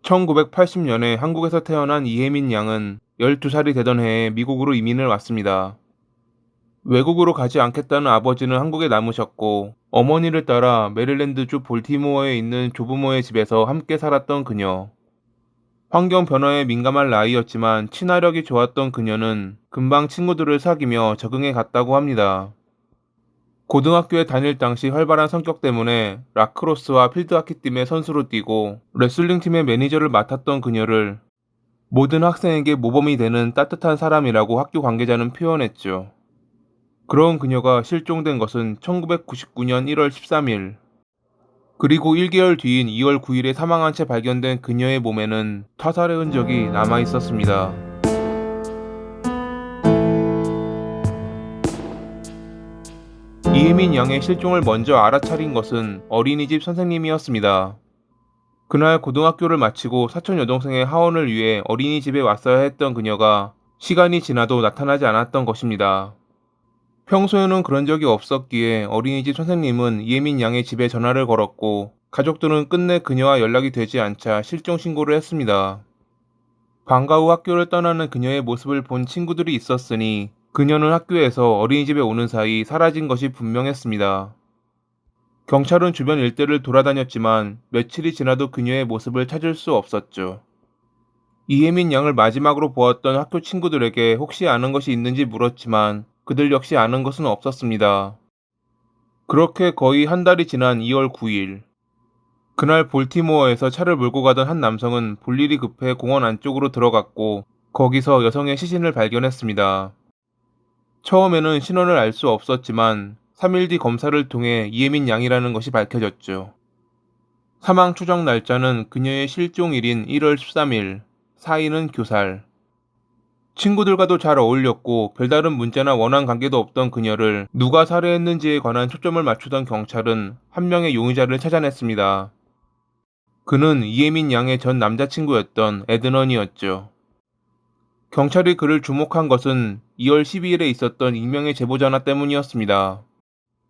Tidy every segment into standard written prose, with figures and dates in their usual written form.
1980년에 한국에서 태어난 이혜민 양은 12살이 되던 해에 미국으로 이민을 왔습니다. 외국으로 가지 않겠다는 아버지는 한국에 남으셨고, 어머니를 따라 메릴랜드주 볼티모어에 있는 조부모의 집에서 함께 살았던 그녀. 환경 변화에 민감한 나이였지만 친화력이 좋았던 그녀는 금방 친구들을 사귀며 적응해 갔다고 합니다. 고등학교에 다닐 당시 활발한 성격 때문에 라크로스와 필드하키 팀의 선수로 뛰고 레슬링 팀의 매니저를 맡았던 그녀를 모든 학생에게 모범이 되는 따뜻한 사람이라고 학교 관계자는 표현했죠. 그런 그녀가 실종된 것은 1999년 1월 13일, 그리고 1개월 뒤인 2월 9일에 사망한 채 발견된 그녀의 몸에는 타살의 흔적이 남아 있었습니다. 이혜민 양의 실종을 먼저 알아차린 것은 어린이집 선생님이었습니다. 그날 고등학교를 마치고 사촌 여동생의 하원을 위해 어린이집에 왔어야 했던 그녀가 시간이 지나도 나타나지 않았던 것입니다. 평소에는 그런 적이 없었기에 어린이집 선생님은 이혜민 양의 집에 전화를 걸었고, 가족들은 끝내 그녀와 연락이 되지 않자 실종 신고를 했습니다. 방과 후 학교를 떠나는 그녀의 모습을 본 친구들이 있었으니 그녀는 학교에서 어린이집에 오는 사이 사라진 것이 분명했습니다. 경찰은 주변 일대를 돌아다녔지만 며칠이 지나도 그녀의 모습을 찾을 수 없었죠. 이혜민 양을 마지막으로 보았던 학교 친구들에게 혹시 아는 것이 있는지 물었지만 그들 역시 아는 것은 없었습니다. 그렇게 거의 한 달이 지난 2월 9일. 그날 볼티모어에서 차를 몰고 가던 한 남성은 볼일이 급해 공원 안쪽으로 들어갔고 거기서 여성의 시신을 발견했습니다. 처음에는 신원을 알 수 없었지만 3일 뒤 검사를 통해 이혜민 양이라는 것이 밝혀졌죠. 사망 추정 날짜는 그녀의 실종일인 1월 13일, 사인은 교살. 친구들과도 잘 어울렸고 별다른 문제나 원한 관계도 없던 그녀를 누가 살해했는지에 관한 초점을 맞추던 경찰은 한 명의 용의자를 찾아냈습니다. 그는 이혜민 양의 전 남자친구였던 에드넌이었죠. 경찰이 그를 주목한 것은 2월 12일에 있었던 익명의 제보전화 때문이었습니다.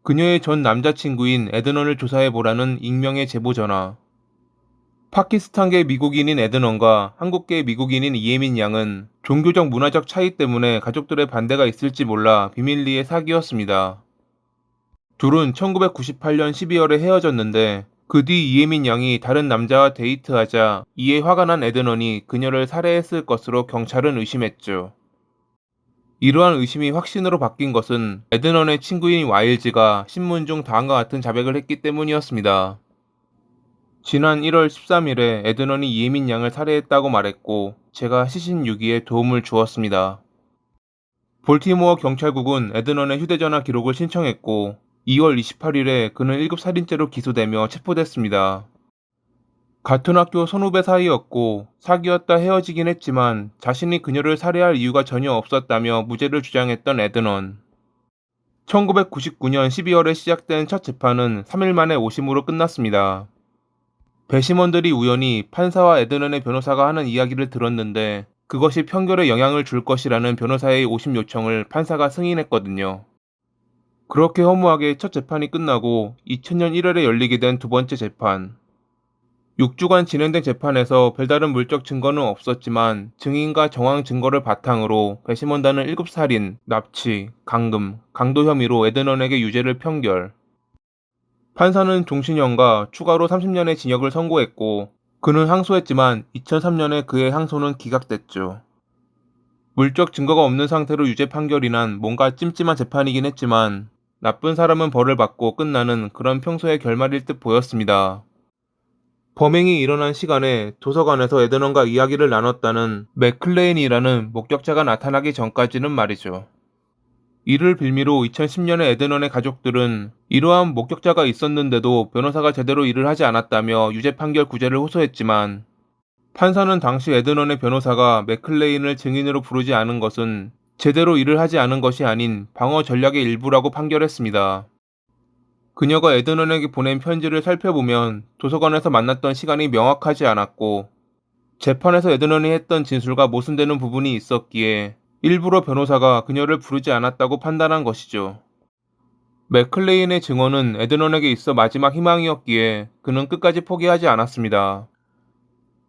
그녀의 전 남자친구인 에드넌을 조사해보라는 익명의 제보전화. 파키스탄계 미국인인 에드넌과 한국계 미국인인 이혜민 양은 종교적 문화적 차이 때문에 가족들의 반대가 있을지 몰라 비밀리에 사귀었습니다. 둘은 1998년 12월에 헤어졌는데 그 뒤 이혜민 양이 다른 남자와 데이트하자 이에 화가 난 에드넌이 그녀를 살해했을 것으로 경찰은 의심했죠. 이러한 의심이 확신으로 바뀐 것은 에드넌의 친구인 와일즈가 신문 중 다음과 같은 자백을 했기 때문이었습니다. 지난 1월 13일에 에드넌이 이혜민 양을 살해했다고 말했고 제가 시신 유기에 도움을 주었습니다. 볼티모어 경찰국은 에드넌의 휴대전화 기록을 신청했고 2월 28일에 그는 1급 살인죄로 기소되며 체포됐습니다. 같은 학교 선후배 사이였고 사귀었다 헤어지긴 했지만 자신이 그녀를 살해할 이유가 전혀 없었다며 무죄를 주장했던 에드넌. 1999년 12월에 시작된 첫 재판은 3일 만에 오심으로 끝났습니다. 배심원들이 우연히 판사와 에드넌의 변호사가 하는 이야기를 들었는데 그것이 판결에 영향을 줄 것이라는 변호사의 오심 요청을 판사가 승인했거든요. 그렇게 허무하게 첫 재판이 끝나고 2000년 1월에 열리게 된 두 번째 재판. 6주간 진행된 재판에서 별다른 물적 증거는 없었지만 증인과 정황 증거를 바탕으로 배심원단은 1급 살인, 납치, 감금, 강도 혐의로 에드넌에게 유죄를 판결. 판사는 종신형과 추가로 30년의 징역을 선고했고 그는 항소했지만 2003년에 그의 항소는 기각됐죠. 물적 증거가 없는 상태로 유죄 판결이 난 뭔가 찜찜한 재판이긴 했지만 나쁜 사람은 벌을 받고 끝나는 그런 평소의 결말일 듯 보였습니다. 범행이 일어난 시간에 도서관에서 에드넌과 이야기를 나눴다는 맥클레인이라는 목격자가 나타나기 전까지는 말이죠. 이를 빌미로 2010년에 에드넌의 가족들은 이러한 목격자가 있었는데도 변호사가 제대로 일을 하지 않았다며 유죄 판결 구제를 호소했지만 판사는 당시 에드넌의 변호사가 맥클레인을 증인으로 부르지 않은 것은 제대로 일을 하지 않은 것이 아닌 방어 전략의 일부라고 판결했습니다. 그녀가 에드넌에게 보낸 편지를 살펴보면 도서관에서 만났던 시간이 명확하지 않았고 재판에서 에드넌이 했던 진술과 모순되는 부분이 있었기에 일부러 변호사가 그녀를 부르지 않았다고 판단한 것이죠. 맥클레인의 증언은 에드넌에게 있어 마지막 희망이었기에 그는 끝까지 포기하지 않았습니다.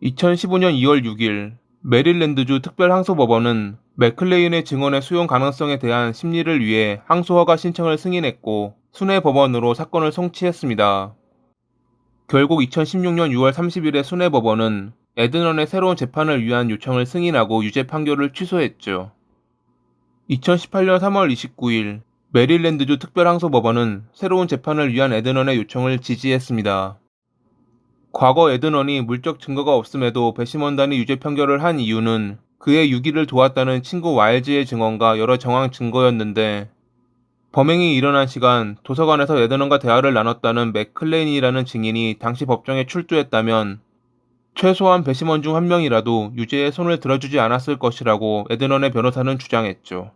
2015년 2월 6일 메릴랜드주 특별항소법원은 맥클레인의 증언의 수용 가능성에 대한 심리를 위해 항소허가 신청을 승인했고 순회법원으로 사건을 송치했습니다. 결국 2016년 6월 30일에 순회법원은 에드넌의 새로운 재판을 위한 요청을 승인하고 유죄 판결을 취소했죠. 2018년 3월 29일 메릴랜드주 특별항소법원은 새로운 재판을 위한 에드넌의 요청을 지지했습니다. 과거 에드넌이 물적 증거가 없음에도 배심원단이 유죄 판결을 한 이유는 그의 유기를 도왔다는 친구 와일즈의 증언과 여러 정황 증거였는데, 범행이 일어난 시간 도서관에서 에드넌과 대화를 나눴다는 맥클레인이라는 증인이 당시 법정에 출두했다면 최소한 배심원 중 한 명이라도 유죄에 손을 들어주지 않았을 것이라고 에드넌의 변호사는 주장했죠.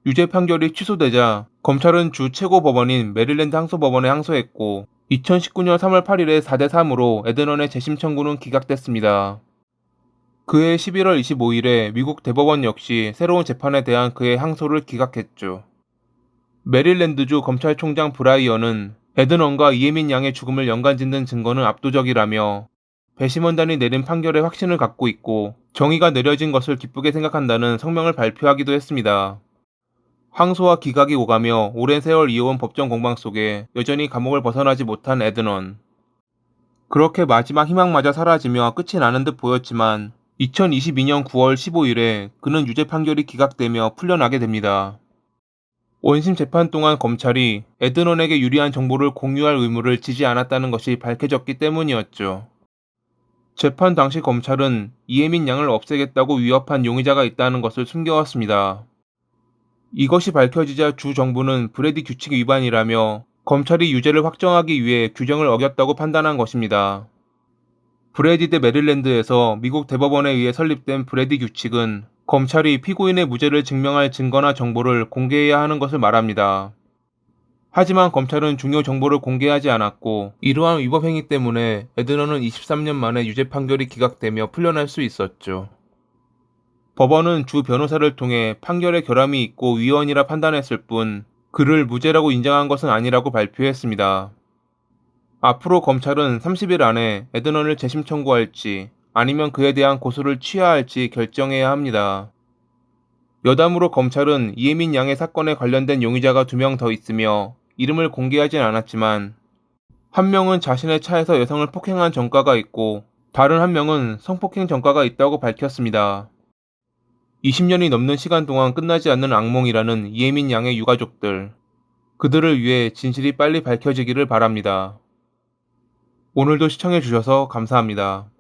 유죄 판결이 취소되자 검찰은 주 최고법원인 메릴랜드 항소법원에 항소했고 2019년 3월 8일에 4대3으로 에드넌의 재심 청구는 기각됐습니다. 그해 11월 25일에 미국 대법원 역시 새로운 재판에 대한 그의 항소를 기각했죠. 메릴랜드주 검찰총장 브라이언은 에드넌과 이혜민 양의 죽음을 연관짓는 증거는 압도적이라며 배심원단이 내린 판결에 확신을 갖고 있고 정의가 내려진 것을 기쁘게 생각한다는 성명을 발표하기도 했습니다. 항소와 기각이 오가며 오랜 세월 이어온 법정 공방 속에 여전히 감옥을 벗어나지 못한 에드넌. 그렇게 마지막 희망마저 사라지며 끝이 나는 듯 보였지만 2022년 9월 15일에 그는 유죄 판결이 기각되며 풀려나게 됩니다. 원심 재판 동안 검찰이 에드넌에게 유리한 정보를 공유할 의무를 지지 않았다는 것이 밝혀졌기 때문이었죠. 재판 당시 검찰은 이혜민 양을 없애겠다고 위협한 용의자가 있다는 것을 숨겨왔습니다. 이것이 밝혀지자 주 정부는 브레디 규칙 위반이라며 검찰이 유죄를 확정하기 위해 규정을 어겼다고 판단한 것입니다. 브레디 대 메릴랜드에서 미국 대법원에 의해 설립된 브레디 규칙은 검찰이 피고인의 무죄를 증명할 증거나 정보를 공개해야 하는 것을 말합니다. 하지만 검찰은 중요 정보를 공개하지 않았고 이러한 위법 행위 때문에 에드넌은 23년 만에 유죄 판결이 기각되며 풀려날 수 있었죠. 법원은 주 변호사를 통해 판결에 결함이 있고 위헌이라 판단했을 뿐 그를 무죄라고 인정한 것은 아니라고 발표했습니다. 앞으로 검찰은 30일 안에 에드넌을 재심 청구할지 아니면 그에 대한 고소를 취하할지 결정해야 합니다. 여담으로 검찰은 이혜민 양의 사건에 관련된 용의자가 2명 더 있으며 이름을 공개하진 않았지만 한 명은 자신의 차에서 여성을 폭행한 전과가 있고 다른 한 명은 성폭행 전과가 있다고 밝혔습니다. 20년이 넘는 시간 동안 끝나지 않는 악몽이라는 이혜민 양의 유가족들. 그들을 위해 진실이 빨리 밝혀지기를 바랍니다. 오늘도 시청해주셔서 감사합니다.